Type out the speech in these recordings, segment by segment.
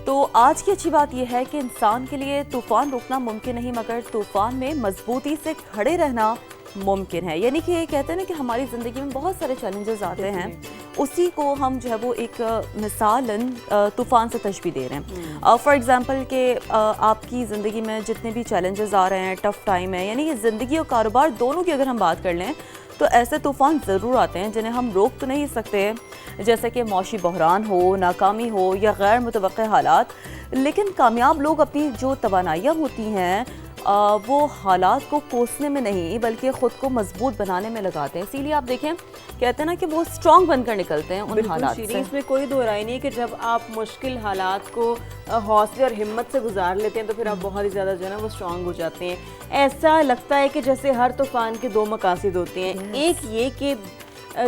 تو آج کی اچھی بات یہ ہے کہ انسان کے لیے طوفان روکنا ممکن نہیں مگر طوفان میں مضبوطی سے کھڑے رہنا ممکن ہے. یعنی کہ کہتے ہیں نا کہ ہماری زندگی میں بہت سارے چیلنجز آتے ہیں, اسی کو ہم جو ہے وہ ایک مثالاً طوفان سے تشبیہ دے رہے ہیں. فار ایگزامپل کہ آپ کی زندگی میں جتنے بھی چیلنجز آ رہے ہیں, ٹف ٹائم ہے, یعنی کہ زندگی اور کاروبار دونوں کی اگر ہم بات کر لیں تو ایسے طوفان ضرور آتے ہیں جنہیں ہم روک تو نہیں سکتے, جیسے کہ معاشی بحران ہو, ناکامی ہو یا غیر متوقع حالات. لیکن کامیاب لوگ اپنی جو توانائیاں ہوتی ہیں وہ حالات کو کوسنے میں نہیں بلکہ خود کو مضبوط بنانے میں لگاتے ہیں. اسی لیے آپ دیکھیں کہتے ہیں نا کہ وہ اسٹرانگ بن کر نکلتے ہیں ان حالات سے. اس میں کوئی دو رائے نہیں کہ جب آپ مشکل حالات کو حوصلے اور ہمت سے گزار لیتے ہیں تو پھر آپ بہت ہی زیادہ جو ہے نا وہ اسٹرانگ ہو جاتے ہیں. ایسا لگتا ہے کہ جیسے ہر طوفان کے دو مقاصد ہوتے ہیں, ایک یہ کہ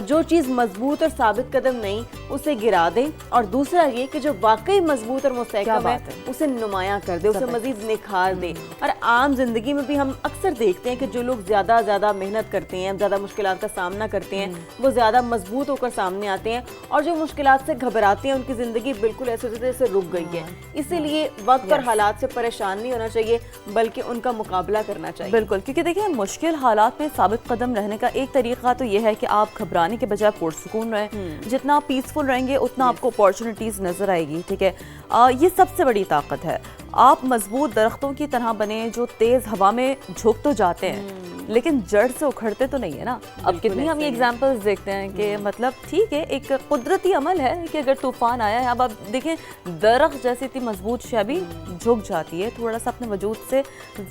جو چیز مضبوط اور ثابت قدم نہیں اسے گرا دیں, اور دوسرا یہ کہ جو واقعی مضبوط اور مستحکم ہے اسے نمایاں کر دے, اسے مزید نکھار دے. اور عام زندگی میں بھی ہم اکثر دیکھتے ہیں کہ جو لوگ زیادہ محنت کرتے ہیں, زیادہ مشکلات کا سامنا کرتے ہیں, وہ زیادہ مضبوط ہو کر سامنے آتے ہیں, اور جو مشکلات سے گھبراتے ہیں ان کی زندگی بالکل ایسے جیسے رک گئی ہے. اسی لیے وقت اور حالات سے پریشان نہیں ہونا چاہیے بلکہ ان کا مقابلہ کرنا چاہیے. بالکل, کیونکہ دیکھیں مشکل حالات میں ثابت قدم رہنے کا ایک طریقہ تو یہ ہے کہ آپ گھبرانے کے بجائے پرسکون رہیں. جتنا آپ پیسفل رہیں گے اتنا آپ کو اپارچونیٹیز نظر آئے گی. ٹھیک ہے, یہ سب سے بڑی طاقت ہے. آپ مضبوط درختوں کی طرح بنے جو تیز ہوا میں جھک تو جاتے ہیں لیکن جڑ سے اکھڑتے تو نہیں ہے نا. اب کتنی ہم یہ ایگزامپلز دیکھتے ہیں کہ مطلب ٹھیک ہے ایک قدرتی عمل ہے کہ اگر طوفان آیا ہے, اب آپ دیکھیں درخت جیسی اتنی مضبوط شے بھی جھک جاتی ہے, تھوڑا سا اپنے وجود سے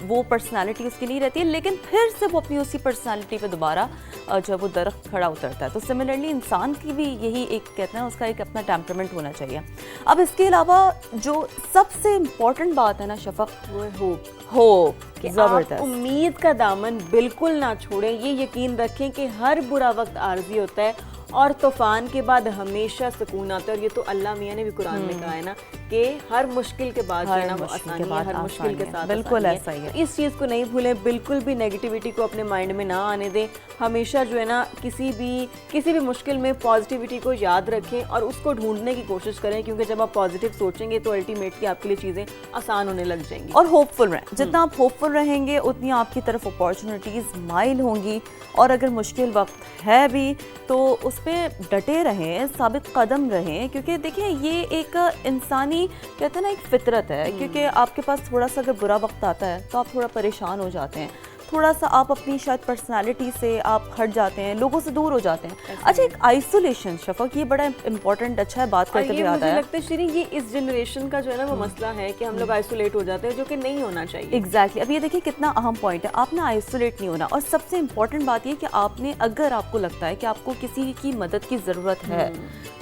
وہ پرسنالٹی اس کی نہیں رہتی ہے, لیکن پھر سے وہ اپنی اسی پرسنالٹی پہ دوبارہ جو ہے وہ درخت کھڑا اترتا ہے. تو سملرلی انسان کی بھی یہی ایک کہتے ہیں اس کا ایک اپنا ٹیمپرمنٹ ہونا چاہیے. اب اس کے علاوہ جو سب سے امپورٹنٹ بات ہے نا شفق, وہ ہوپ. کہ آپ امید کا دامن بالکل نہ چھوڑیں. یہ یقین رکھیں کہ ہر برا وقت عارضی ہوتا ہے اور طوفان کے بعد ہمیشہ سکون آتا ہے. اور یہ تو اللہ میاں نے بھی قرآن میں کہا ہے نا کہ ہر مشکل کے بعد جو ہے نا وہ آسانی ہے, ہر مشکل کے ساتھ بالکل ایسا ہی ہے. اس چیز کو نہیں بھولیں, بالکل بھی نیگیٹیوٹی کو اپنے مائنڈ میں نہ آنے دیں. ہمیشہ جو ہے نا کسی بھی مشکل میں پازیٹیوٹی کو یاد رکھیں اور اس کو ڈھونڈنے کی کوشش کریں, کیونکہ جب آپ پازیٹیو سوچیں گے تو الٹیمیٹلی آپ کے لیے چیزیں آسان ہونے لگ جائیں گی. اور ہوپ فل رہیں, جتنا آپ ہوپ فل رہیں گے اتنی آپ کی طرف اپارچونیٹیز مائل ہوں گی. اور اگر مشکل وقت ہے بھی تو اس پہ ڈٹے رہیں, ثابت قدم رہیں, کیونکہ دیکھیں یہ ایک انسانی کہتے ہیں نا ایک فطرت ہے. کیونکہ آپ کے پاس تھوڑا سا اگر برا وقت آتا ہے تو آپ تھوڑا پریشان ہو جاتے ہیں, تھوڑا سا آپ اپنی شاید پرسنالٹی سے آپ ہٹ جاتے ہیں, لوگوں سے دور ہو جاتے ہیں. اچھا ایک آئسولیشن شفق, یہ بڑا امپورٹنٹ اچھا ہے بات کرتے ہوئے آتا ہے. مجھے لگتا ہے شیرین یہ اس جنریشن کا جو ہے نا وہ مسئلہ ہے کہ ہم لوگ آئسولیٹ ہو جاتے ہیں, جو کہ نہیں ہونا چاہیے. ایگزیکٹلی. اب یہ دیکھیں کتنا اہم پوائنٹ ہے, آپ نے آئسولیٹ نہیں ہونا. اور سب سے امپورٹنٹ بات یہ کہ آپ نے اگر آپ کو لگتا ہے کہ آپ کو کسی کی مدد کی ضرورت ہے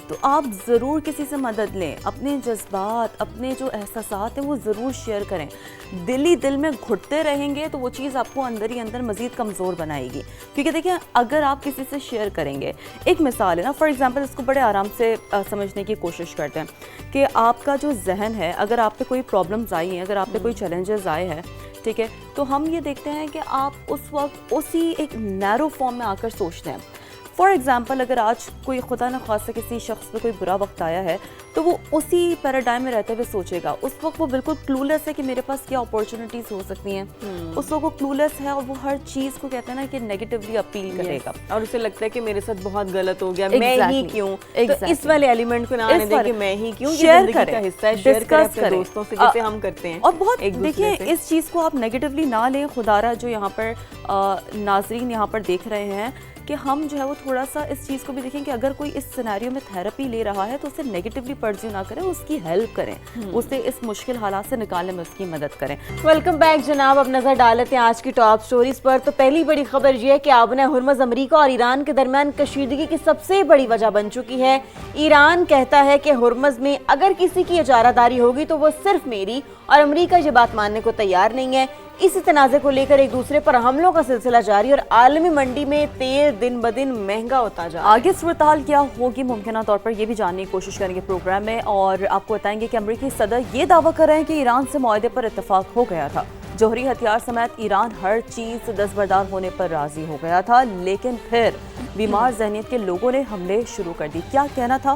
تو آپ ضرور کسی سے مدد لیں. اپنے جذبات, اپنے جو احساسات ہیں وہ ضرور شیئر کریں. دل ہی دل میں گھٹتے رہیں گے تو وہ چیز آپ کو اندر ہی اندر مزید کمزور بنائے گی. کیونکہ دیکھیں اگر آپ کسی سے شیئر کریں گے, ایک مثال ہے نا, فار ایگزامپل اس کو بڑے آرام سے سمجھنے کی کوشش کرتے ہیں کہ آپ کا جو ذہن ہے, اگر آپ پہ کوئی پرابلمز آئی ہیں, اگر آپ پہ کوئی چیلنجز آئے ہیں, ٹھیک ہے, تو ہم یہ دیکھتے ہیں کہ آپ اس وقت اسی ایک نیرو فارم میں آ کر سوچتے ہیں. فار ایگزامپل اگر آج کوئی خدا نخواستہ کسی شخص پہ کوئی برا وقت آیا ہے تو وہ اسی پیراڈائم میں رہتے ہوئے سوچے گا. اس وقت وہ بالکل کلولیس ہے کہ میرے پاس کیا اپارچونیٹیز ہو سکتی ہیں. اس وقت وہ کلولیس ہے اور وہ ہر چیز کو کہتے ہیں نا کہ نیگیٹیولی اپیل کرے گا, اور اسے لگتا ہے کہ میرے ساتھ بہت غلط ہو گیا, میں ہی کیوں. تو اس والے ایلیمنٹ کو نہ آنے دیں کہ میں ہی کیوں. یہ زندگی کا حصہ ہے, شیئر کریں اپنے دوستوں سے جیسے ہم کرتے ہیں. اور بہت دیکھیے اس چیز کو آپ نیگیٹیولی نہ لیں. خدارہ جو یہاں پر ناظرین یہاں پر دیکھ رہے ہیں کہ ہم جو ہے وہ تھوڑا سا اس چیز کو بھی دیکھیں کہ اگر کوئی اس سینیریو میں تھیراپی لے رہا ہے تو اسے نیگیٹیولی پرسیو نہ کریں, اس کی ہیلپ کریں, اسے اس مشکل حالات سے نکالنے میں اس کی مدد کریں. ویلکم بیک جناب. اب نظر ڈال لیتے ہیں آج کی ٹاپ سٹوریز پر. تو پہلی بڑی خبر یہ ہے کہ آبنہ ہرمز امریکہ اور ایران کے درمیان کشیدگی کی سب سے بڑی وجہ بن چکی ہے. ایران کہتا ہے کہ ہرمز میں اگر کسی کی اجارہ داری ہوگی تو وہ صرف میری, اور امریکہ یہ بات ماننے کو تیار نہیں ہے. اسی تنازع کو لے کر ایک دوسرے پر حملوں کا سلسلہ جاری, اور عالمی منڈی میں تیل دن بدن مہنگا ہوتا جا رہا ہے. آگے صورتحال کیا ہوگی ممکنہ طور پر یہ بھی جاننے کی کوشش کریں گے پروگرام میں, اور آپ کو بتائیں گے کہ امریکی صدر یہ دعویٰ کر رہے ہیں کہ ایران سے معاہدے پر اتفاق ہو گیا تھا. جوہری ہتھیار سمیت ایران ہر چیز سے دستبردار ہونے پر راضی ہو گیا تھا, لیکن پھر بیمار ذہنیت کے لوگوں نے حملے شروع کر دی. کیا کہنا تھا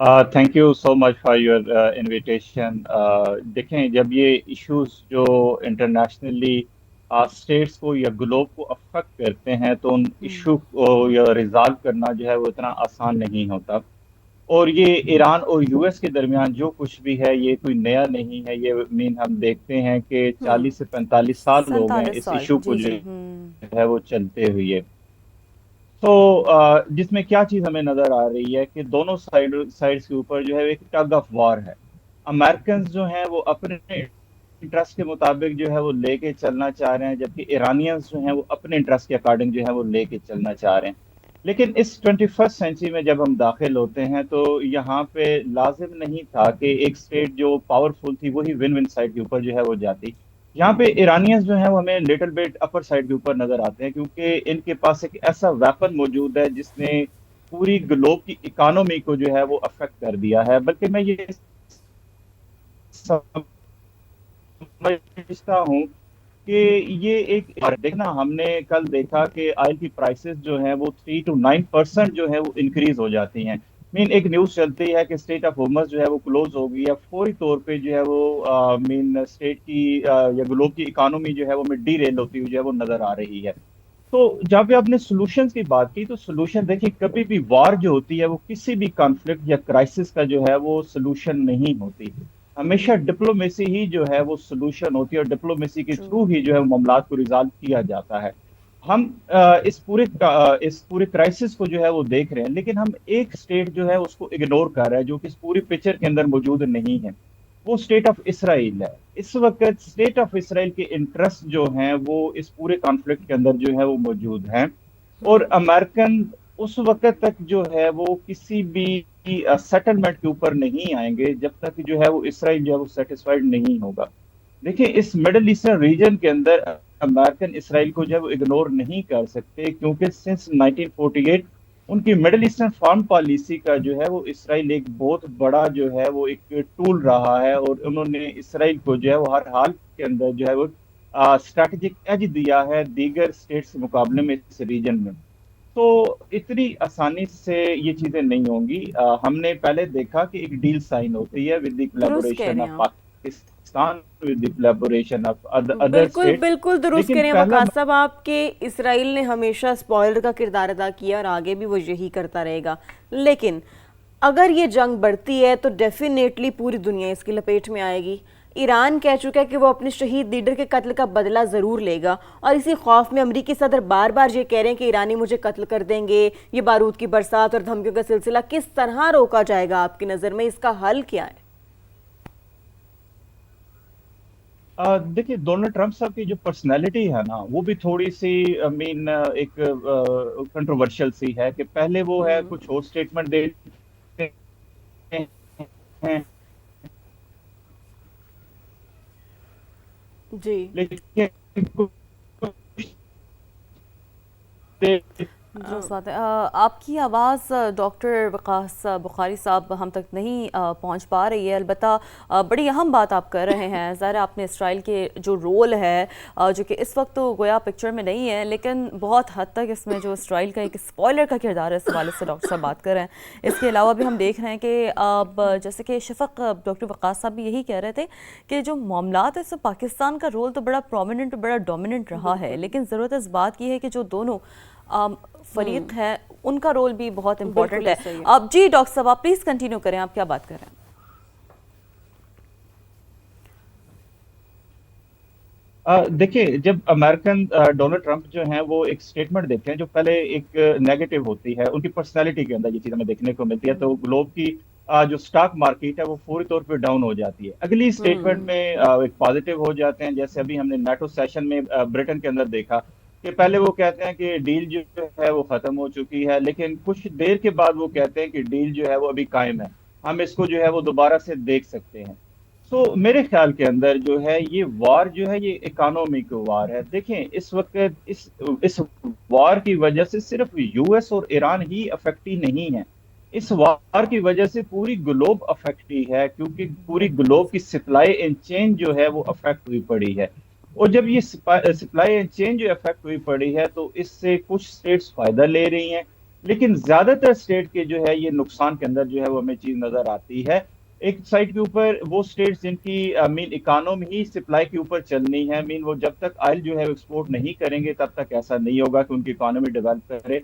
thank you so much for your invitation. دیکھیں جب یہ ایشوز جو انٹرنیشنلی اسٹیٹس کو یا گلوب کو افیکٹ کرتے ہیں تو ان ایشو کو یا ریزالو کرنا جو ہے وہ اتنا آسان نہیں ہوتا. اور یہ ایران اور یو ایس کے درمیان جو کچھ بھی ہے یہ کوئی نیا نہیں ہے. یہ ہم دیکھتے ہیں کہ 40 سے 45 سال ہو گئے 47 اس سال ایشو کو جی جو جی ہے وہ چلتے ہوئے. تو جس میں کیا چیز ہمیں نظر آ رہی ہے کہ دونوں سائڈز کے اوپر جو ہے ایک ٹگ آف وار ہے. امریکنز جو ہیں وہ اپنے انٹرسٹ کے مطابق جو ہے وہ لے کے چلنا چاہ رہے ہیں، جبکہ ایرانیز جو ہیں وہ اپنے انٹرسٹ کے اکارڈنگ جو ہے وہ لے کے چلنا چاہ رہے ہیں. لیکن اس 21 سینچری میں جب ہم داخل ہوتے ہیں تو یہاں پہ لازم نہیں تھا کہ ایک اسٹیٹ جو پاورفل تھی وہی ون ون سائڈ کے اوپر جو ہے وہ جاتی. یہاں پہ ایرانیز جو ہیں وہ ہمیں لٹل بیٹ اپر سائڈ کے اوپر نظر آتے ہیں، کیونکہ ان کے پاس ایک ایسا ویپن موجود ہے جس نے پوری گلوب کی اکانومی کو جو ہے وہ افیکٹ کر دیا ہے. بلکہ میں یہ سمجھتا ہوں کہ یہ ایک دیکھنا ہم نے کل دیکھا کہ آئل کی پرائسز جو ہیں وہ 3 to 9% جو ہے وہ انکریز ہو جاتی ہیں. ایک نیوز چلتی ہے کہ اسٹیٹ آف ہومس جو ہے وہ کلوز ہو گئی ہے، فوری طور پہ جو ہے وہ اسٹیٹ کی یا گلوب کی اکانومی جو ہے وہ ڈی ریل ہوتی ہوئی جو ہے وہ نظر آ رہی ہے. تو جہاں پہ آپ نے سولوشنز کی بات کی تو سولوشن دیکھیں کبھی بھی وار جو ہوتی ہے وہ کسی بھی کانفلکٹ یا کرائسس کا جو ہے وہ سولوشن نہیں ہوتی. ہمیشہ ڈپلومیسی ہی جو ہے وہ سولوشن ہوتی ہے، اور ڈپلومیسی کے ٹرو تھرو ہی جو ہے معاملات کو ریزالو کیا جاتا ہے. ہم اس پورے کرائسس کو جو ہے وہ دیکھ رہے ہیں، لیکن ہم ایک اسٹیٹ جو ہے اس کو اگنور کر رہے ہیں جو کہ اس پوری پکچر کے اندر موجود نہیں ہے. وہ اسٹیٹ آف اسرائیل ہے. اس وقت اسٹیٹ آف اسرائیل کے انٹرسٹ جو ہیں وہ اس پورے کانفلکٹ کے اندر جو ہے وہ موجود ہیں. اور امریکن اس وقت تک جو ہے وہ کسی بھی سیٹلمنٹ کے اوپر نہیں آئیں گے جب تک جو ہے وہ اسرائیل جو ہے وہ سیٹسفائیڈ نہیں ہوگا. دیکھیں اس مڈل ایسٹرن ریجن کے اندر امریکن اسرائیل کو جو ہے وہ اگنور نہیں کر سکتے، کیونکہ سنس 1948 ان کی مڈل ایسٹرن فارم پالیسی کا جو ہے وہ اسرائیل ایک بہت بڑا جو ہے وہ ایک ٹول رہا ہے، اور انہوں نے اسرائیل کو جو ہے وہ ہر حال کے اندر جو ہے وہ اسٹریٹجک ایج دیا ہے دیگر اسٹیٹس کے مقابلے میں اس ریجن میں. تو اتنی آسانی سے یہ چیزیں نہیں ہوں گی. ہم نے پہلے دیکھا کہ ایک ڈیل سائن ہوتی ہے ود دی درست کہہ کولیبوریشن رہے ہیں آف آپ، Pakistan with the collaboration of other بالکل اسٹیٹ. بالکل درست کہہ لیکن رہے ہیں پہلا وقاص صاحب آپ کہ اسرائیل نے ہمیشہ اسپوائلر کا کردار ادا کیا اور آگے بھی وہ یہی کرتا رہے گا. لیکن اگر یہ جنگ بڑھتی ہے تو ڈیفینیٹلی پوری دنیا اس کی لپیٹ میں آئے گی. ایران کہہ چکا ہے کہ وہ اپنے شہید لیڈر کے قتل کا بدلہ ضرور لے گا، اور اسی خوف میں امریکی صدر بار بار یہ کہہ رہے ہیں کہ ایرانی مجھے قتل کر دیں گے. یہ بارود کی برسات اور دھمکیوں کا سلسلہ کس طرح روکا جائے گا آپ کی نظر میں؟ اس کا حل کیا ہے؟ دیکھیے ڈونلڈ ٹرمپ صاحب کی جو پرسنالٹی ہے نا وہ بھی تھوڑی سی ایک کنٹروورشل سی ہے کہ پہلے وہ ہے کچھ اور اسٹیٹمنٹ دیتے ہیں، جی لیکن درست بات ہے. آپ کی آواز ڈاکٹر وقاص بخاری صاحب ہم تک نہیں پہنچ پا رہی ہے. البتہ بڑی اہم بات آپ کر رہے ہیں. ظاہر آپ نے اسرائیل کے جو رول ہے جو کہ اس وقت تو گویا پکچر میں نہیں ہے، لیکن بہت حد تک اس میں جو اسرائیل کا ایک اسپوائلر کا کردار ہے اس حوالے سے ڈاکٹر صاحب بات کر رہے ہیں. اس کے علاوہ بھی ہم دیکھ رہے ہیں کہ جیسے کہ شفق ڈاکٹر وقاص صاحب بھی یہی کہہ رہے تھے کہ جو معاملات ہے اس میں پاکستان کا رول تو بڑا پرومیننٹ بڑا ڈومیننٹ رہا ہے، لیکن ضرورت اس بات کی ہے کہ جو دونوں فریق ہے ان کا رول بھی بہت امپورٹنٹ ہے. صحیح ہے. اب جی ڈاکٹر صاحب آپ پلیز کنٹینیو کریں، آپ کیا بات کر رہے ہیں؟ دیکھیں جب امریکن ڈونلڈ ٹرمپ جو ہیں وہ ایک اسٹیٹمنٹ دیتے ہیں جو پہلے ایک نیگیٹو ہوتی ہے، ان کی پرسنالٹی کے اندر یہ چیز ہمیں دیکھنے کو ملتی ہے، تو گلوب کی جو سٹاک مارکیٹ ہے وہ فوری طور پہ ڈاؤن ہو جاتی ہے. اگلی اسٹیٹمنٹ میں ایک پازیٹیو ہو جاتے ہیں، جیسے ابھی ہم نے نیٹو سیشن میں برٹن کے اندر دیکھا کہ پہلے وہ کہتے ہیں کہ ڈیل جو ہے وہ ختم ہو چکی ہے، لیکن کچھ دیر کے بعد وہ کہتے ہیں کہ ڈیل جو ہے وہ ابھی قائم ہے، ہم اس کو جو ہے وہ دوبارہ سے دیکھ سکتے ہیں. سو میرے خیال کے اندر جو ہے یہ وار جو ہے یہ اکانومک وار ہے. دیکھیں اس وقت اس وار کی وجہ سے صرف یو ایس اور ایران ہی افیکٹ ہی نہیں ہے، اس وار کی وجہ سے پوری گلوب افیکٹ ہی ہے، کیونکہ پوری گلوب کی سپلائی اینڈ چین جو ہے وہ افیکٹ ہوئی پڑی ہے. اور جب یہ سپلائی اینڈ چین جو افیکٹ ہوئی پڑی ہے تو اس سے کچھ اسٹیٹس فائدہ لے رہی ہیں، لیکن زیادہ تر اسٹیٹ کے جو ہے یہ نقصان کے اندر جو ہے وہ ہمیں چیز نظر آتی ہے. ایک سائڈ کے اوپر وہ اسٹیٹس جن کی مین اکانومی ہی سپلائی کے اوپر چلنی ہے, مین وہ جب تک آئل جو ہے وہ ایکسپورٹ نہیں کریں گے تب تک ایسا نہیں ہوگا کہ ان کی اکانومی ڈیولپ کرے.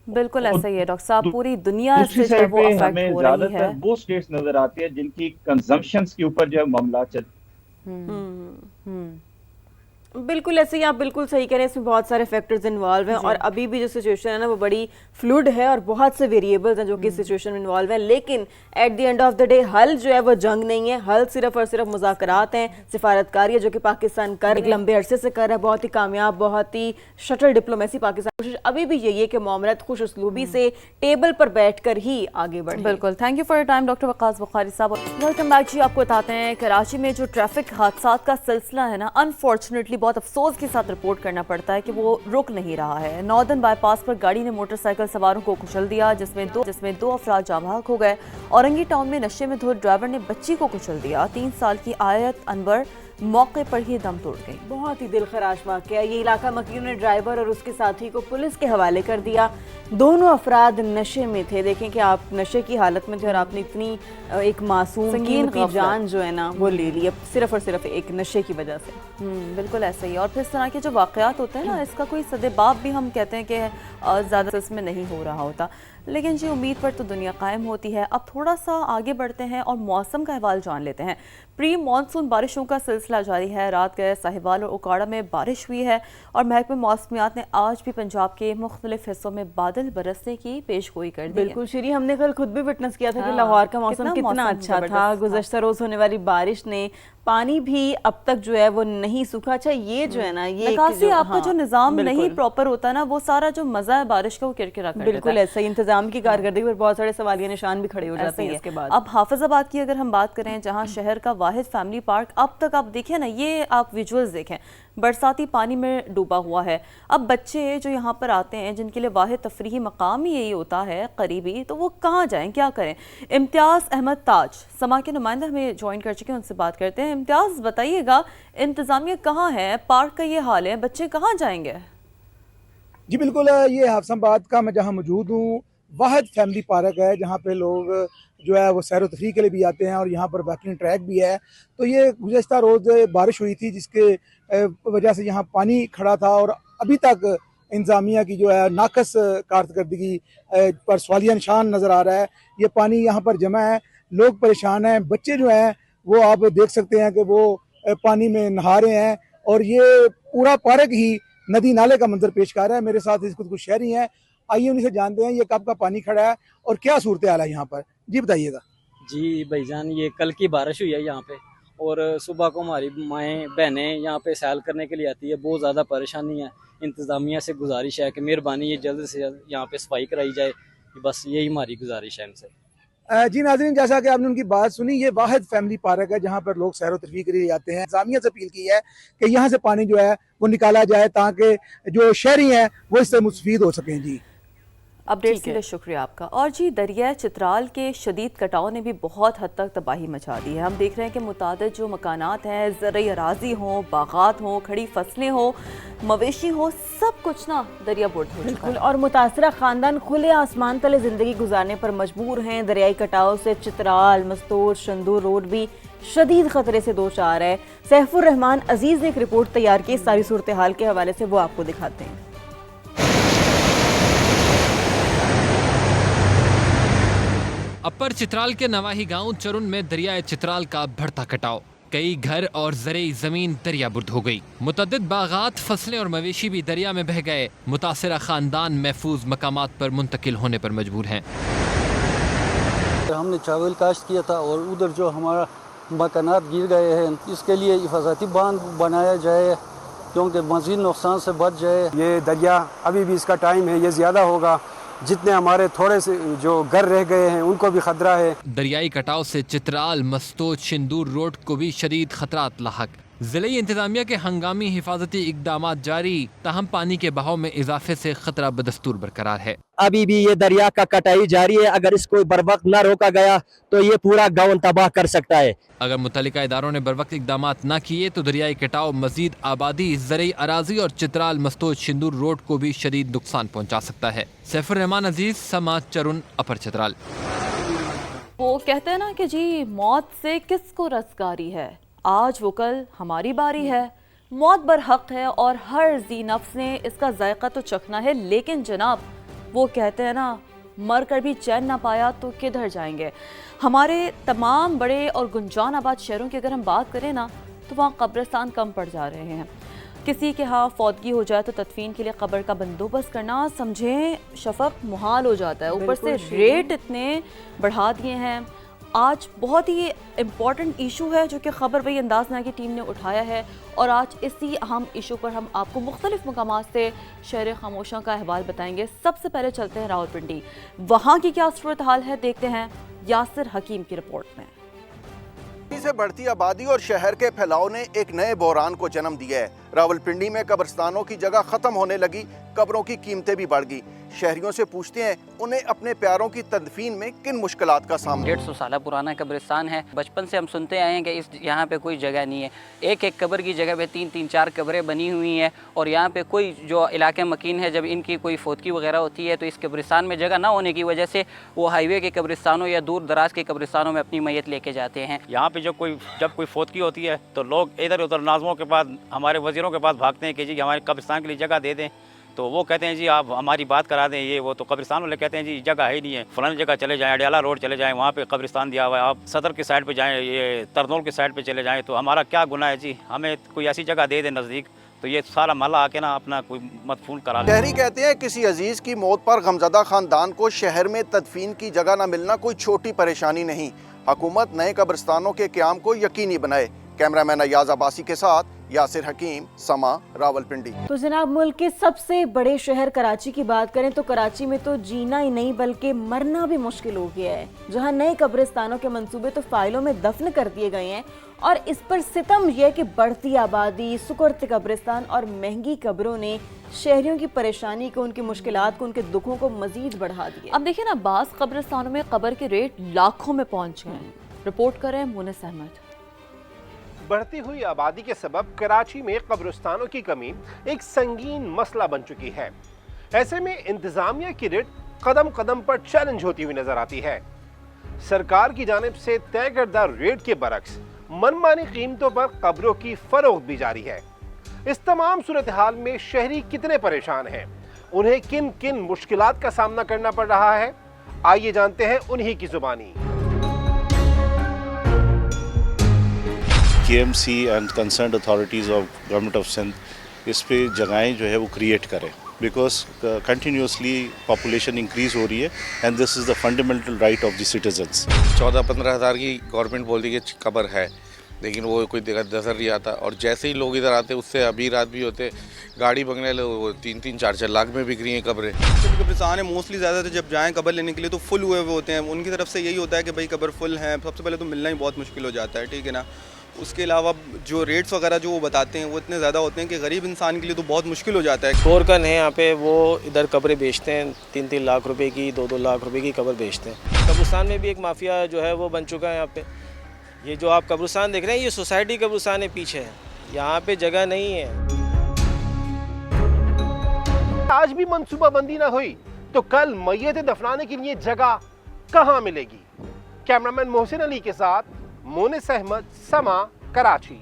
بالکل ایسا ہی ہے ڈاکٹر صاحب, پوری دنیا دوسری سے جو ہے سائڈ وہ پہ افیکٹ ہمیں ہو زیادہ رہی تر ہے. وہ اسٹیٹس نظر آتی ہیں جن کی کنزمپشنز کے اوپر جو ہے معاملات بالکل ایسے ہی آپ بالکل صحیح کہہ رہے ہیں, اس میں بہت سارے فیکٹرز انوالو ہیں اور ابھی بھی جو سچویشن ہے نا وہ بڑی فلوڈ ہے اور بہت سے ویریبلز ہیں جو کہ سچویشن میں انوالو ہیں. لیکن at the end of the day حل جو ہے وہ جنگ نہیں ہے, حل صرف اور صرف مذاکرات ہیں, سفارتکاری ہے جو کہ پاکستان ایک لمبے عرصے سے کر رہا ہے, بہت ہی کامیاب, بہت ہی شٹل ڈپلومیسی. پاکستان کوشش ابھی بھی یہی ہے کہ معاملات خوش اسلوبی سے ٹیبل پر بیٹھ کر ہی آگے بڑھیں. بالکل, thank you for your time doctor Waqas Bukhari صاحب. ویلکم بیک جی. آپ کو بتاتے ہیں کراچی میں جو ٹریفک حادثات کا سلسلہ ہے نا, انفارچونیٹلی بہت افسوس کے ساتھ رپورٹ کرنا پڑتا ہے کہ وہ رک نہیں رہا ہے. ناردرن بائی پاس پر گاڑی نے موٹر سائیکل سواروں کو کچل دیا جس میں دو افراد جاں بحق ہو گئے. اورنگی ٹاؤن میں نشے میں دھت ڈرائیور نے بچی کو کچل دیا. 3 سال کی آیت انور موقع پر ہی دم توڑ گئی. بہت ہی دل خراش واقعہ. یہ علاقہ مکیوں نے ڈرائیور اور اس کے ساتھی کو پولیس کے حوالے کر دیا. دونوں افراد نشے میں تھے. دیکھیں کہ آپ نشے کی حالت میں تھے اور آپ نے اتنی ایک معصوم قیمتی جان جو ہے نا وہ لے لی صرف اور صرف ایک نشے کی وجہ سے. بالکل ایسا ہی. اور پھر اس طرح کے جو واقعات ہوتے ہیں نا, اس کا کوئی سدباب بھی ہم کہتے ہیں کہ زیادہ اس میں نہیں ہو رہا ہوتا, لیکن جی امید پر تو دنیا قائم ہوتی ہے. اب تھوڑا سا آگے بڑھتے ہیں اور موسم کا احوال جان لیتے ہیں. پری مانسون بارشوں کا سلسلہ جاری ہے. رات گئے ساہیوال اور اوکاڑا میں بارش ہوئی ہے اور محکمہ موسمیات نے آج بھی پنجاب کے مختلف حصوں میں بادل برسنے کی پیش گوئی کر دی. بالکل شیری, ہم نے کل خود بھی وٹنس کیا تھا کہ لاہور کا موسم کتنا اچھا تھا. گزشتہ روز ہونے والی بارش نے پانی بھی اب تک جو ہے وہ نہیں سوکھا. اچھا یہ جو ہے نا یہ نکاسی آپ کا جو نظام نہیں پراپر ہوتا نا, وہ سارا جو مزہ ہے بارش کا وہ کرکرا کر دیتا ہے. بالکل ایسا ہی. انتظام کی کارکردگی پر بہت سارے سوالیہ نشان بھی کھڑے ہو جاتے ہیں اس کے بعد. اب حافظ آباد کی اگر ہم بات کریں, جہاں شہر کا واحد فیملی پارک اب تک آپ دیکھیں نا, یہ آپ ویجولز دیکھیں, برساتی پانی میں ڈوبا ہوا ہے. اب بچے جو یہاں پر آتے ہیں جن کے لیے واحد تفریحی مقام ہی یہی ہوتا ہے قریبی, تو وہ کہاں جائیں, کیا کریں؟ امتیاز احمد تاج سما کے نمائندہ ہمیں جوائن کر چکے ہیں, ان سے بات کرتے ہیں. امتیاز بتائیے گا, انتظامیہ کہاں ہے, پارک کا یہ حال ہے, بچے کہاں جائیں گے؟ جی بالکل, یہ حافظ آباد کا میں جہاں موجود ہوں واحد فیملی پارک ہے جہاں پہ لوگ جو ہے وہ سیر و تفریح کے لیے بھی آتے ہیں اور یہاں پر بیکنگ ٹریک بھی ہے. تو یہ گزشتہ روز بارش ہوئی تھی جس کے وجہ سے یہاں پانی کھڑا تھا اور ابھی تک انتظامیہ کی جو ہے ناقص کارکردگی پر سوالیہ نشان نظر آ رہا ہے. یہ پانی یہاں پر جمع ہے, لوگ پریشان ہیں, بچے جو ہیں وہ آپ دیکھ سکتے ہیں کہ وہ پانی میں نہا رہے ہیں اور یہ پورا پارک ہی ندی نالے کا منظر پیش کر رہا ہے. میرے ساتھ اس کچھ شہری ہیں, آئیے انہیں سے جانتے ہیں یہ کب کا پانی کھڑا ہے اور کیا صورتحال ہے یہاں پر. جی بتائیے گا. جی بھائی جان, یہ کل کی بارش ہوئی ہے یہاں پہ اور صبح کو ہماری مائیں بہنیں یہاں پہ سیل کرنے کے لیے آتی ہے. بہت زیادہ پریشانی ہے. انتظامیہ سے گزارش ہے کہ مہربانی یہ جلد سے جلد یہاں پہ صفائی کرائی جائے. بس یہی ہماری گزارش ہے ان سے. جی ناظرین, جیسا کہ آپ نے ان کی بات سنی, یہ واحد فیملی پارک ہے جہاں پر لوگ سیر و تفریح کے لیے آتے ہیں. انتظامیہ سے اپیل کی ہے کہ یہاں سے پانی جو ہے وہ نکالا جائے تاکہ جو شہری ہیں وہ اس سے مستفید ہو سکیں. جی اپڈیٹ کے لیے شکریہ آپ کا. اور جی دریائے چترال کے شدید کٹاؤ نے بھی بہت حد تک تباہی مچا دی ہے. ہم دیکھ رہے ہیں کہ متعدد جو مکانات ہیں, زرعی اراضی ہوں, باغات ہوں, کھڑی فصلیں ہوں, مویشی ہوں, سب کچھ نا دریا برد ہو چکا ہے. اور متاثرہ خاندان کھلے آسمان تلے زندگی گزارنے پر مجبور ہیں. دریائی کٹاؤ سے چترال, مستور, شندور روڈ بھی شدید خطرے سے دوچار ہے. سیف الرحمان عزیز نے ایک رپورٹ تیار کی ساری صورتحال کے حوالے سے, وہ آپ کو دکھاتے ہیں. اپر چترال کے نواحی گاؤں چرن میں دریائے چترال کا بڑھتا کٹاؤ, کئی گھر اور زرعی زمین دریا برد ہو گئی. متعدد باغات, فصلیں اور مویشی بھی دریا میں بہہ گئے. متاثرہ خاندان محفوظ مقامات پر منتقل ہونے پر مجبور ہیں. ہم نے چاول کاشت کیا تھا اور ادھر جو ہمارا مکانات گر گئے ہیں, اس کے لیے حفاظتی باندھ بنایا جائے کیونکہ مزید نقصان سے بچ جائے. یہ دریا ابھی بھی اس کا ٹائم ہے, یہ زیادہ ہوگا. جتنے ہمارے تھوڑے سے جو گھر رہ گئے ہیں ان کو بھی خطرہ ہے. دریائی کٹاؤ سے چترال, مستوج, شندور روڈ کو بھی شدید خطرات لاحق. ضلعی انتظامیہ کے ہنگامی حفاظتی اقدامات جاری، تاہم پانی کے بہاؤ میں اضافے سے خطرہ بدستور برقرار ہے۔ ابھی بھی یہ دریا کا کٹائی جاری ہے، اگر اس کو بر وقت نہ روکا گیا تو یہ پورا گاؤں تباہ کر سکتا ہے۔ اگر متعلقہ اداروں نے بروقت اقدامات نہ کیے تو دریائی کٹاؤ مزید آبادی، زرعی اراضی اور چترال مستوج شندور روڈ کو بھی شدید نقصان پہنچا سکتا ہے۔ سیف الرحمان عزیز، سماج چرن، اپر چترال۔ وہ کہتے ہیں نا کہ جی موت سے کس کو رستگاری ہے، آج وہ کل ہماری باری ہے۔ موت برحق ہے اور ہر ذی نفس نے اس کا ذائقہ تو چکھنا ہے، لیکن جناب وہ کہتے ہیں نا مر کر بھی چین نہ پایا تو کدھر جائیں گے۔ ہمارے تمام بڑے اور گنجان آباد شہروں کی اگر ہم بات کریں نا تو وہاں قبرستان کم پڑ جا رہے ہیں۔ کسی کے ہاں فوتگی ہو جائے تو تدفین کے لیے قبر کا بندوبست کرنا سمجھیں شفق محال ہو جاتا ہے، اوپر سے ریٹ اتنے بڑھا دیے ہیں۔ آج بہت ہی امپورٹنٹ ایشو ہے جو کہ خبر وہی انداز نامہ کی ٹیم نے اٹھایا ہے، اور آج اسی اہم ایشو پر ہم آپ کو مختلف مقامات سے شہر خاموشاں کا احوال بتائیں گے۔ سب سے پہلے چلتے ہیں راولپنڈی، وہاں کی کیا صورتحال ہے دیکھتے ہیں یاسر حکیم کی رپورٹ میں۔ سے بڑھتی آبادی اور شہر کے پھیلاؤ نے ایک نئے بحران کو جنم دیا ہے۔ راولپنڈی میں قبرستانوں کی جگہ ختم ہونے لگی، قبروں کی قیمتیں بھی بڑھ گئی۔ شہریوں سے پوچھتے ہیں انہیں اپنے پیاروں کی تدفین میں کن مشکلات کا سامنا۔ 150 سالہ پرانا قبرستان ہے، بچپن سے ہم سنتے آئے ہیں کہ یہاں پہ کوئی جگہ نہیں ہے، ایک ایک قبر کی جگہ پہ 3-4 قبریں بنی ہوئی ہیں، اور یہاں پہ کوئی جو علاقے مکین ہے جب ان کی کوئی فوتگی وغیرہ ہوتی ہے تو اس قبرستان میں جگہ نہ ہونے کی وجہ سے وہ ہائی وے کے قبرستانوں یا دور دراز کے قبرستانوں میں اپنی میت لے کے جاتے ہیں۔ یہاں پہ جب کوئی فوتگی ہوتی ہے تو لوگ ادھر ادھر ناظموں کے پاس، ہمارے وزیروں کے پاس بھاگتے ہیں کہ جی ہمارے قبرستان کے لیے جگہ دے دیں، تو وہ کہتے ہیں جی آپ ہماری بات کرا دیں، یہ وہ، تو قبرستان والے کہتے ہیں جی جگہ ہے ہی نہیں ہے، فلانی جگہ چلے جائیں، اڈیالہ روڈ چلے جائیں، وہاں پہ قبرستان دیا ہوا ہے، آپ صدر کی سائڈ پہ جائیں، یہ ترنول کی سائڈ پہ چلے جائیں، تو ہمارا کیا گناہ ہے جی، ہمیں کوئی ایسی جگہ دے دیں نزدیک تو یہ سارا محلہ آ کے نا اپنا کوئی مدفون کرا لیں۔ شہری کہتے ہیں کسی عزیز کی موت پر غمزدہ خاندان کو شہر میں تدفین کی جگہ نہ ملنا کوئی چھوٹی پریشانی نہیں، حکومت نئے قبرستانوں کے قیام کو یقینی بنائے۔ کیمرہ مین ایاز عباسی کے ساتھ یاسر حکیم، سما، راولپنڈی۔ تو جناب ملک کے سب سے بڑے شہر کراچی کی بات کریں تو کراچی میں تو جینا ہی نہیں بلکہ مرنا بھی مشکل ہو گیا ہے، جہاں نئے قبرستانوں کے منصوبے تو فائلوں میں دفن کر دیے گئے ہیں، اور اس پر ستم یہ کہ بڑھتی آبادی، سکرت قبرستان اور مہنگی قبروں نے شہریوں کی پریشانی کو، ان کی مشکلات کو، ان کے دکھوں کو مزید بڑھا دیا۔ اب دیکھیں نا بعض قبرستانوں میں قبر کے ریٹ لاکھوں میں پہنچ گئے ہیں۔ رپورٹ کریں مونس احمد۔ بڑھتی ہوئی آبادی کے سبب کراچی میں قبرستانوں کی کمی ایک سنگین مسئلہ بن چکی ہے۔ ایسے میں انتظامیہ کی ریٹ قدم قدم پر چیلنج ہوتی ہوئی نظر آتی ہے۔ سرکار کی جانب سے طے کردہ ریٹ کے برعکس منمانی قیمتوں پر قبروں کی فروخت بھی جاری ہے۔ اس تمام صورتحال میں شہری کتنے پریشان ہیں، انہیں کن کن مشکلات کا سامنا کرنا پڑ رہا ہے، آئیے جانتے ہیں انہی کی زبانی۔ KMC and concerned authorities of government of Sindh اس پہ جگہیں جو ہے وہ کریٹ کریں، بیکاز کنٹینیوسلی پاپولیشن انکریز ہو رہی ہے and this is the fundamental right of the citizens. 14-15 ہزار کی گورنمنٹ بول دی کہ قبر ہے، لیکن وہ کوئی نظر نہیں آتا، اور جیسے ہی لوگ ادھر آتے اس سے ابھی رات بھی ہوتے، گاڑی بنگلے 3-4 لاکھ میں بک رہی ہیں قبریں۔ قبرستان ہے موسٹلی زیادہ تر جب جائیں قبر لینے کے لیے تو فل ہوئے ہوئے ہوتے ہیں، ان کی طرف سے یہی ہوتا ہے کہ بھائی قبر فل ہیں، سب سے پہلے تو ملنا ہی بہت مشکل ہو جاتا ہے، ٹھیک ہے نا۔ اس کے علاوہ جو ریٹس وغیرہ جو وہ بتاتے ہیں وہ اتنے زیادہ ہوتے ہیں کہ غریب انسان کے لیے تو بہت مشکل ہو جاتا ہے۔ گورکن ہے یہاں پہ، وہ ادھر قبریں بیچتے ہیں، 3-3 لاکھ روپے کی، 2-2 لاکھ روپے کی قبر بیچتے ہیں۔ قبرستان میں بھی ایک مافیا جو ہے وہ بن چکا ہے یہاں پہ۔ یہ جو آپ قبرستان دیکھ رہے ہیں یہ سوسائٹی قبرستان ہے پیچھے، یہاں پہ جگہ نہیں ہے۔ آج بھی منصوبہ بندی نہ ہوئی تو کل میت دفنانے کے لیے جگہ کہاں ملے گی؟ کیمرامین محسن علی کے ساتھ مونس احمد، سما، کراچی۔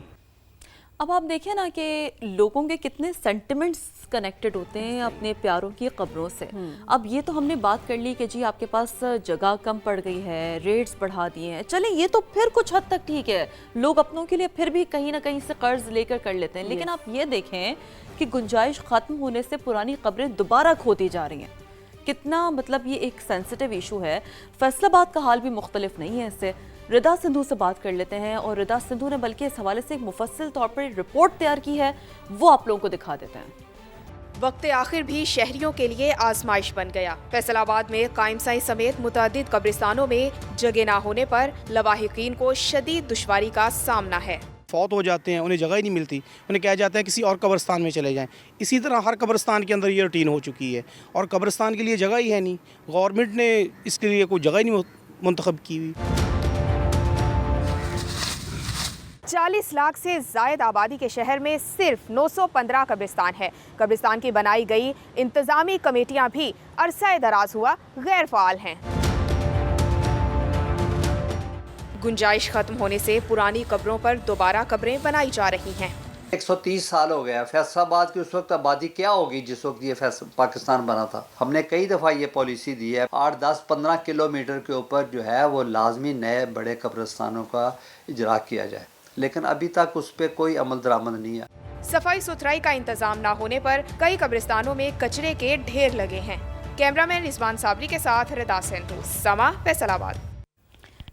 اب آپ دیکھیں نا کہ لوگوں کے کتنے سینٹیمنٹس کنیکٹڈ ہوتے ہیں اپنے پیاروں کی قبروں سے۔ اب یہ تو ہم نے بات کر لی کہ جی آپ کے پاس جگہ کم پڑ گئی ہے، ریٹس بڑھا دیے ہیں، چلیں یہ تو پھر کچھ حد تک ٹھیک ہے، لوگ اپنوں کے لیے پھر بھی کہیں نہ کہیں سے قرض لے کر لیتے ہیں، لیکن آپ یہ دیکھیں کہ گنجائش ختم ہونے سے پرانی قبریں دوبارہ کھوتی جا رہی ہیں۔ کتنا مطلب یہ ایک سینسٹیو ایشو ہے۔ فیصل آباد کا حال بھی مختلف نہیں ہے اس سے۔ ردا سندھو سے بات کر لیتے ہیں، اور ردا سندھو نے بلکہ اس حوالے سے ایک مفصل طور پر رپورٹ تیار کی ہے، وہ آپ لوگوں کو دکھا دیتے ہیں۔ وقت آخر بھی شہریوں کے لیے آزمائش بن گیا۔ فیصل آباد میں قائم سائی سمیت متعدد قبرستانوں میں جگہ نہ ہونے پر لواحقین کو شدید دشواری کا سامنا ہے۔ فوت ہو جاتے ہیں انہیں جگہ ہی نہیں ملتی, انہیں کہا جاتا ہے کسی اور قبرستان میں چلے جائیں. اسی طرح ہر قبرستان کے اندر یہ روٹین ہو چکی ہے, اور قبرستان کے لیے جگہ ہی ہے نہیں. گورنمنٹ نے اس کے لیے کوئی جگہ ہی نہیں منتخب کی ہوئی. 40 لاکھ سے زائد آبادی کے شہر میں صرف 915 قبرستان ہے. قبرستان کی بنائی گئی انتظامی کمیٹیاں بھی عرصہ دراز ہوا غیر فعال ہیں. گنجائش ختم ہونے سے پرانی قبروں پر دوبارہ قبریں بنائی جا رہی ہیں. 130 سال ہو گیا. فیصل آباد کی اس وقت آبادی کیا ہوگی جس وقت یہ پاکستان بنا تھا. ہم نے کئی دفعہ یہ پالیسی دی ہے 8, 10, 15 کلومیٹر کے اوپر جو ہے وہ لازمی نئے بڑے قبرستانوں کا اجرا کیا جائے, لیکن ابھی تک اس پہ کوئی عمل درآمد نہیں ہے. صفائی ستھرائی کا انتظام نہ ہونے پر کئی قبرستانوں میں کچرے کے ڈھیر لگے ہیں. کیمرہ مین رضوان صابری کے ساتھ ردا سینٹو, سما فیصل آباد.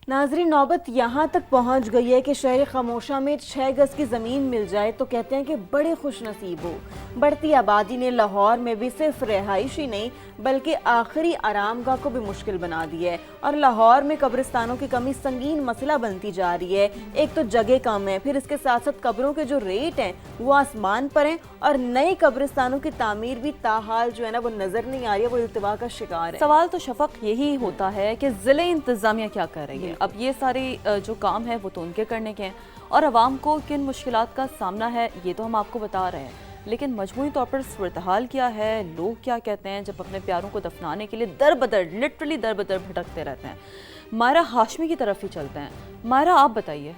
ناظرین, نوبت یہاں تک پہنچ گئی ہے کہ شہر خاموشہ میں 6 گز کی زمین مل جائے تو کہتے ہیں کہ بڑے خوش نصیب ہو. بڑھتی آبادی نے لاہور میں بھی صرف رہائش ہی نہیں بلکہ آخری آرام گاہ کو بھی مشکل بنا دی ہے, اور لاہور میں قبرستانوں کی کمی سنگین مسئلہ بنتی جا رہی ہے. ایک تو جگہ کم ہے, پھر اس کے ساتھ ساتھ قبروں کے جو ریٹ ہیں وہ آسمان پر ہیں, اور نئے قبرستانوں کی تعمیر بھی تاحال جو ہے نا وہ نظر نہیں آ رہی ہے, وہ التوا کا شکار ہے. سوال تو شفق یہی ہوتا ہے کہ ضلع انتظامیہ کیا کر رہی ہے. اب یہ سارے جو کام ہے وہ تو ان کے کرنے کے ہیں, اور عوام کو کن مشکلات کا سامنا ہے یہ تو ہم آپ کو بتا رہے ہیں, لیکن مجموعی طور پر صورتحال کیا ہے, لوگ کیا کہتے ہیں جب اپنے پیاروں کو دفنانے کے لیے در بدر لٹرلی در بدر بھٹکتے رہتے ہیں. مائرہ ہاشمی کی طرف ہی چلتے ہیں. مائرہ, آپ بتائیے.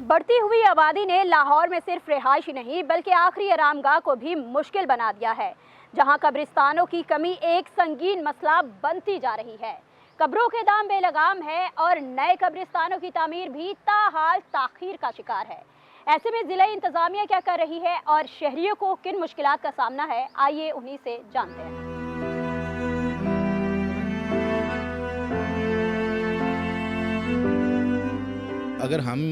بڑھتی ہوئی آبادی نے لاہور میں صرف رہائش ہی نہیں بلکہ آخری آرام گاہ کو بھی مشکل بنا دیا ہے, جہاں قبرستانوں کی کمی ایک سنگین مسئلہ بنتی جا رہی ہے. قبروں کے دام بے لگام ہے اور نئے قبرستانوں کی تعمیر بھی تاحال تاخیر کا شکار ہے. ایسے میں ضلع انتظامیہ کیا کر رہی ہے اور شہریوں کو کن مشکلات کا سامنا ہے, آئیے انہی سے جانتے ہیں. اگر ہم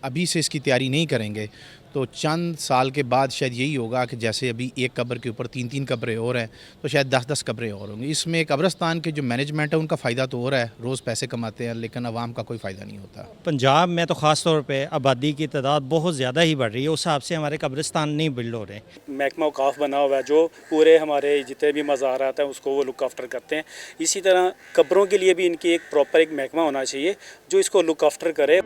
ابھی سے اس کی تیاری نہیں کریں گے تو چند سال کے بعد شاید یہی ہوگا کہ جیسے ابھی ایک قبر کے اوپر 3 قبریں اور ہیں تو شاید 10 قبریں اور ہوں گی. اس میں قبرستان کے جو مینجمنٹ ہے ان کا فائدہ تو ہو رہا ہے, روز پیسے کماتے ہیں, لیکن عوام کا کوئی فائدہ نہیں ہوتا. پنجاب میں تو خاص طور پہ آبادی کی تعداد بہت زیادہ ہی بڑھ رہی ہے, اس حساب سے ہمارے قبرستان نہیں بلڈ ہو رہے. محکمہ اوقاف بنا ہوا ہے جو پورے ہمارے جتنے بھی مزارات ہیں اس کو وہ لک آفٹر کرتے ہیں. اسی طرح قبروں کے لیے بھی ان کی ایک پراپر ایک محکمہ ہونا چاہیے جو اس کو لک آفٹر کرے.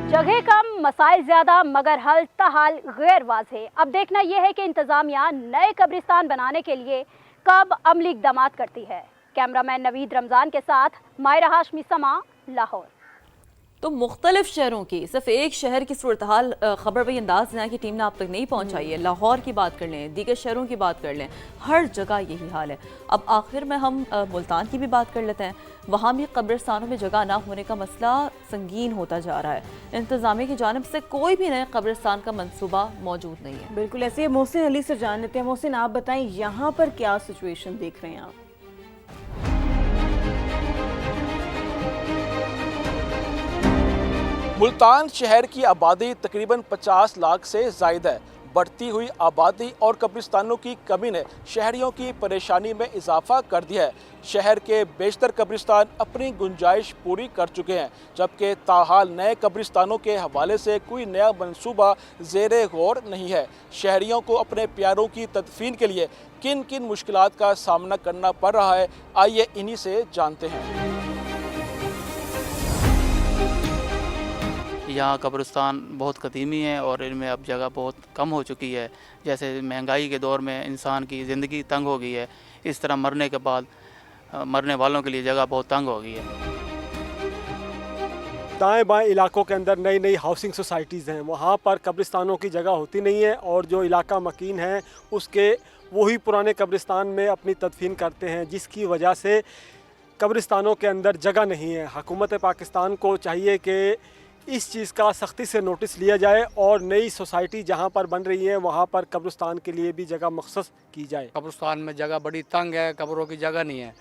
جگہ کم, مسائل زیادہ, مگر حل تاحال غیر واضح. اب دیکھنا یہ ہے کہ انتظامیہ نئے قبرستان بنانے کے لیے کب عملی اقدامات کرتی ہے. کیمرہ مین نوید رمضان کے ساتھ مائرہ ہاشمی, سما, لاہور. تو مختلف شہروں کی صرف ایک شہر کی صورتحال خبر بھائی انداز کی ٹیم نے آپ تک نہیں پہنچائی ہے. لاہور کی بات کر لیں, دیگر شہروں کی بات کر لیں, ہر جگہ یہی حال ہے. اب آخر میں ہم ملتان کی بھی بات کر لیتے ہیں. وہاں بھی قبرستانوں میں جگہ نہ ہونے کا مسئلہ سنگین ہوتا جا رہا ہے. انتظامیہ کی جانب سے کوئی بھی نئے قبرستان کا منصوبہ موجود نہیں ہے. بالکل ایسے محسن علی سے جان لیتے ہیں. محسن, آپ بتائیں یہاں پر کیا سچویشن دیکھ رہے ہیں آپ؟ ملتان شہر کی آبادی تقریباً 50 لاکھ سے زائد ہے. بڑھتی ہوئی آبادی اور قبرستانوں کی کمی نے شہریوں کی پریشانی میں اضافہ کر دیا ہے. شہر کے بیشتر قبرستان اپنی گنجائش پوری کر چکے ہیں, جبکہ تاحال نئے قبرستانوں کے حوالے سے کوئی نیا منصوبہ زیر غور نہیں ہے. شہریوں کو اپنے پیاروں کی تدفین کے لیے کن کن مشکلات کا سامنا کرنا پڑ رہا ہے, آئیے انہی سے جانتے ہیں. یہاں قبرستان بہت قدیمی ہے اور ان میں اب جگہ بہت کم ہو چکی ہے. جیسے مہنگائی کے دور میں انسان کی زندگی تنگ ہو گئی ہے, اس طرح مرنے کے بعد مرنے والوں کے لیے جگہ بہت تنگ ہو گئی ہے. دائیں بائیں علاقوں کے اندر نئی نئی ہاؤسنگ سوسائٹیز ہیں, وہاں پر قبرستانوں کی جگہ ہوتی نہیں ہے, اور جو علاقہ مکین ہے اس کے وہی پرانے قبرستان میں اپنی تدفین کرتے ہیں, جس کی وجہ سے قبرستانوں کے اندر جگہ نہیں ہے. حکومت پاکستان کو چاہیے کہ اس چیز کا سختی سے نوٹس لیا جائے اور نئی سوسائٹی جہاں پر بن رہی ہے وہاں پر قبرستان کے لیے بھی جگہ مخصص کی جائے. قبرستان میں جگہ بڑی تنگ ہے, قبروں کی جگہ نہیں ہے.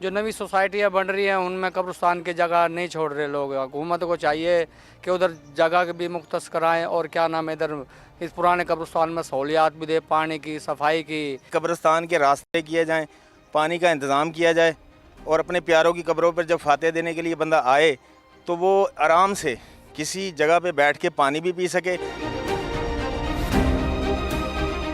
جو نئی سوسائٹیاں بن رہی ہیں ان میں قبرستان کی جگہ نہیں چھوڑ رہے لوگ. حکومت کو چاہیے کہ ادھر جگہ بھی مختص کرائیں اور کیا نام ہے ادھر اس پرانے قبرستان میں سہولیات بھی دے, پانی کی, صفائی کی. قبرستان کے راستے کیے جائیں, پانی کا انتظام کیا جائے, اور اپنے پیاروں کی قبروں پر جب فاتح دینے کے لیے بندہ آئے تو وہ آرام سے کسی جگہ پہ بیٹھ کے پانی بھی پی سکے۔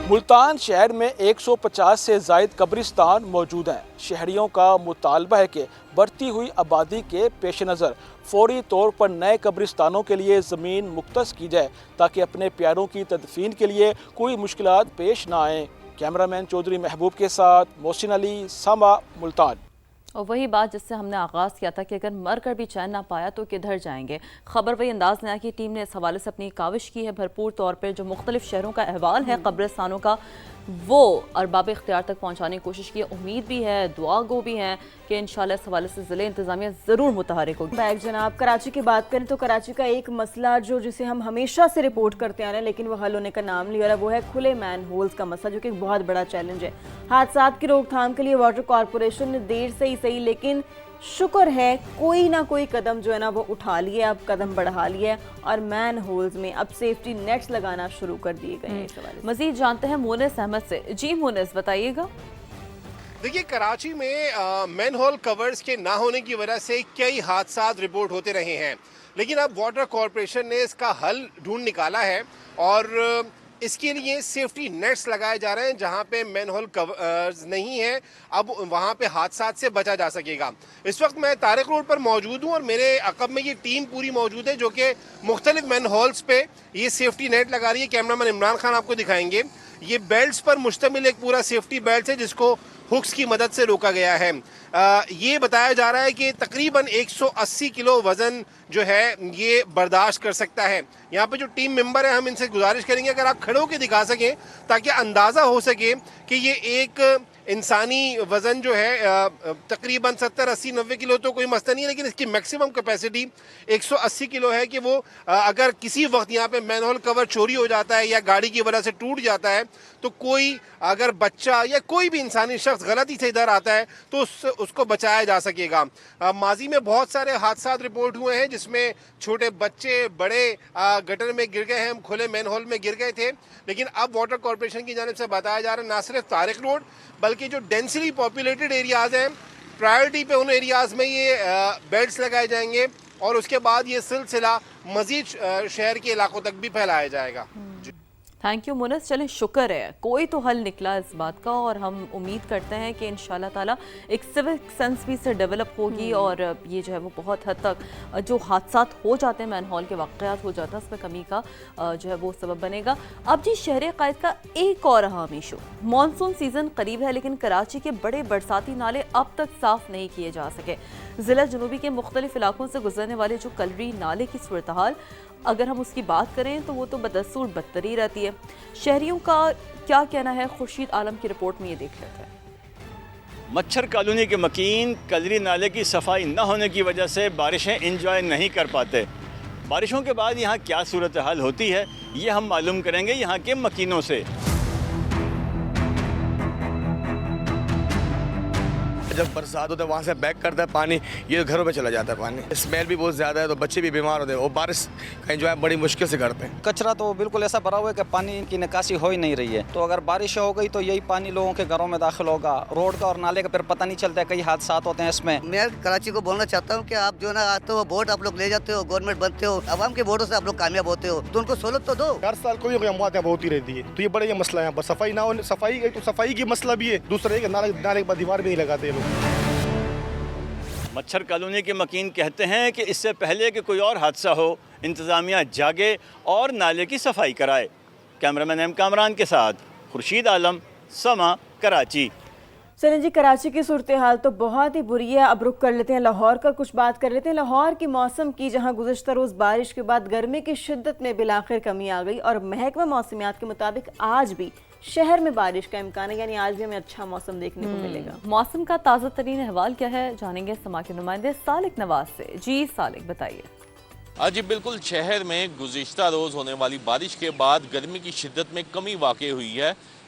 ملتان شہر میں 150 سے زائد قبرستان موجود ہیں۔ شہریوں کا مطالبہ ہے کہ بڑھتی ہوئی آبادی کے پیش نظر فوری طور پر نئے قبرستانوں کے لیے زمین مختص کی جائے تاکہ اپنے پیاروں کی تدفین کے لیے کوئی مشکلات پیش نہ آئیں۔ کیمرہ مین چودھری محبوب کے ساتھ محسن علی، ساما، ملتان۔ اور وہی بات جس سے ہم نے آغاز کیا تھا کہ اگر مر کر بھی چین نہ پایا تو کدھر جائیں گے۔ خبر وہی انداز میں کی ٹیم نے اس حوالے سے اپنی کاوش کی ہے بھرپور طور پر جو مختلف شہروں کا احوال ہے قبرستانوں کا وہ ارباب اختیار تک پہنچانے کی کوشش کی ہے۔ امید بھی ہے، دعا گو بھی ہیں کہ انشاءاللہ اس حوالے سے ضلع انتظامیہ ضرور متحرک ہوگی۔ بیک جناب، کراچی کی بات کریں تو کراچی کا ایک مسئلہ جسے ہم ہمیشہ سے رپورٹ کرتے آ رہے ہیں لیکن وہ حل ہونے کا نام نہیں ہو رہا، وہ ہے کھلے مین ہولز کا مسئلہ جو کہ ایک بہت بڑا چیلنج ہے۔ حادثات کی روک تھام کے لیے واٹر کارپوریشن نے دیر سے ہی صحیح لیکن شکر ہے کوئی نہ کوئی قدم جو ہے نا وہ اٹھا لیے، اب قدم بڑھا لیے اور مین ہولز میں اب سیفٹی نیٹس لگانا شروع کر دیے گئے ہیں۔ اس حوالے سے مزید جانتے ہیں مونس احمد سے۔ جی مونس بتائیے گا۔ دیکھیے کراچی میں مین ہول کورز کے نہ ہونے کی وجہ سے کئی حادثات رپورٹ ہوتے رہے ہیں لیکن اب واٹر کارپوریشن نے اس کا حل ڈھونڈ نکالا ہے اور اس کے لیے سیفٹی نیٹس لگائے جا رہے ہیں جہاں پہ مین ہول کورز نہیں ہیں، اب وہاں پہ حادثات سے بچا جا سکے گا۔ اس وقت میں طارق روڈ پر موجود ہوں اور میرے عقب میں یہ ٹیم پوری موجود ہے جو کہ مختلف مین ہولز پہ یہ سیفٹی نیٹ لگا رہی ہے۔ کیمرہ مین عمران خان آپ کو دکھائیں گے۔ یہ بیلٹس پر مشتمل ایک پورا سیفٹی بیلٹ ہے جس کو ہکس کی مدد سے روکا گیا ہے۔ یہ بتایا جا رہا ہے کہ تقریباً 180 کلو وزن جو ہے یہ برداشت کر سکتا ہے۔ یہاں پہ جو ٹیم ممبر ہیں ہم ان سے گزارش کریں گے اگر آپ کھڑے ہو کے دکھا سکیں تاکہ اندازہ ہو سکے کہ یہ ایک انسانی وزن جو ہے تقریباً 70 80 90 کلو تو کوئی مسئلہ نہیں ہے لیکن اس کی میکسیمم کیپیسٹی 180 کلو ہے کہ وہ اگر کسی وقت یہاں پہ مین ہول کور چوری ہو جاتا ہے یا گاڑی کی وجہ سے ٹوٹ جاتا ہے تو کوئی اگر بچہ یا کوئی بھی انسانی شخص غلطی سے ادھر آتا ہے تو اس کو بچایا جا سکے گا۔ ماضی میں بہت سارے حادثات رپورٹ ہوئے ہیں جس میں چھوٹے بچے بڑے گٹر میں گر گئے ہیں، کھلے مین ہول میں گر گئے تھے لیکن اب واٹر کارپوریشن کی جانب سے بتایا جا رہا ہے نہ صرف طارق روڈ بلکہ جو ڈینسلی پاپولیٹڈ ایریاز ہیں پرائرٹی پہ ان ایریاز میں یہ بیلٹس لگائے جائیں گے اور اس کے بعد یہ سلسلہ مزید شہر کے علاقوں تک بھی پھیلایا جائے گا۔ تھینک یو مونس، چلیں شکر ہے کوئی تو حل نکلا اس بات کا اور ہم امید کرتے ہیں کہ انشاءاللہ تعالیٰ ایک سوک سینس بھی سے ڈیولپ ہوگی اور یہ جو ہے وہ بہت حد تک جو حادثات ہو جاتے ہیں مین ہول کے واقعات ہو جاتا ہے اس میں کمی کا جو ہے وہ سبب بنے گا۔ اب جی شہر قائد کا ایک اور اہم ایشو، مانسون سیزن قریب ہے لیکن کراچی کے بڑے برساتی نالے اب تک صاف نہیں کیے جا سکے۔ ضلع جنوبی کے مختلف علاقوں سے گزرنے والے جو کلری نالے کی صورتحال اگر ہم اس کی بات کریں تو وہ تو بدستور بدتر ہی رہتی ہے۔ شہریوں کا کیا کہنا ہے خورشید عالم کی رپورٹ میں یہ دیکھ لیتے ہیں۔ مچھر کالونی کے مکین کلری نالے کی صفائی نہ ہونے کی وجہ سے بارشیں انجوائے نہیں کر پاتے۔ بارشوں کے بعد یہاں کیا صورتحال ہوتی ہے یہ ہم معلوم کریں گے یہاں کے مکینوں سے۔ جب برسات ہوتا ہے وہاں سے بیک کرتا ہے پانی، یہ گھروں میں چلا جاتا ہے پانی، اسمیل بھی بہت زیادہ ہے تو بچے بھی بیمار ہوتے ہیں اور بارش کا انجوائے بڑی مشکل سے کرتے ہیں۔ کچرا تو بالکل ایسا بھرا ہوا ہے کہ پانی کی نکاسی ہو ہی نہیں رہی ہے، تو اگر بارش ہو گئی تو یہی پانی لوگوں کے گھروں میں داخل ہوگا، روڈ کا اور نالے کا پھر پتہ نہیں چلتا ہے، کئی حادثات ہوتے ہیں اس میں۔ میں کراچی کو بولنا چاہتا ہوں کہ آپ جو نا آتے ہو ووٹ آپ لوگ لے جاتے ہو، گورنمنٹ بنتے ہو، عوام کے ووٹوں سے آپ لوگ کامیاب ہوتے ہو تو ان کو سہولت تو دو۔ ہر سال کوئی اموات یہاں بہت ہی رہتی ہے تو یہ بڑا یہ مسئلہ ہے یہاں پر صفائی نہ ہونے، صفائی تو صفائی کی مسئلہ بھی ہے، دوسرا یہ کہ نالے کے بعد دیوار بھی نہیں لگاتے لوگ۔ مچھر کالونی کے مکین کہتے ہیں کہ اس سے پہلے کہ کوئی اور حادثہ ہو انتظامیہ جاگے اور نالے کی صفائی کرائے۔ کیمرہ مین ایم کامران کے ساتھ خورشید عالم، سما، کراچی۔ چلیں جی، کراچی کی صورتحال تو بہت ہی بری ہے، اب رخ کر لیتے ہیں لاہور کا، کچھ بات کر لیتے ہیں لاہور کی موسم کی، جہاں گزشتہ روز بارش کے بعد گرمی کی شدت میں بالآخر کمی آ گئی اور محکمہ موسمیات کے مطابق آج بھی شہر میں بارش کا امکان ہے، یعنی آج بھی ہمیں اچھا موسم دیکھنے کو ملے گا۔ موسم کا تازہ ترین احوال کیا ہے جانیں گے سما کے نمائندے سالک نواز سے۔ جی سالک بتائیے۔ جی بالکل، شہر میں گزشتہ روز ہونے والی بارش کے بعد گرمی کی شدت میں کمی واقع ہوئی ہے۔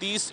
30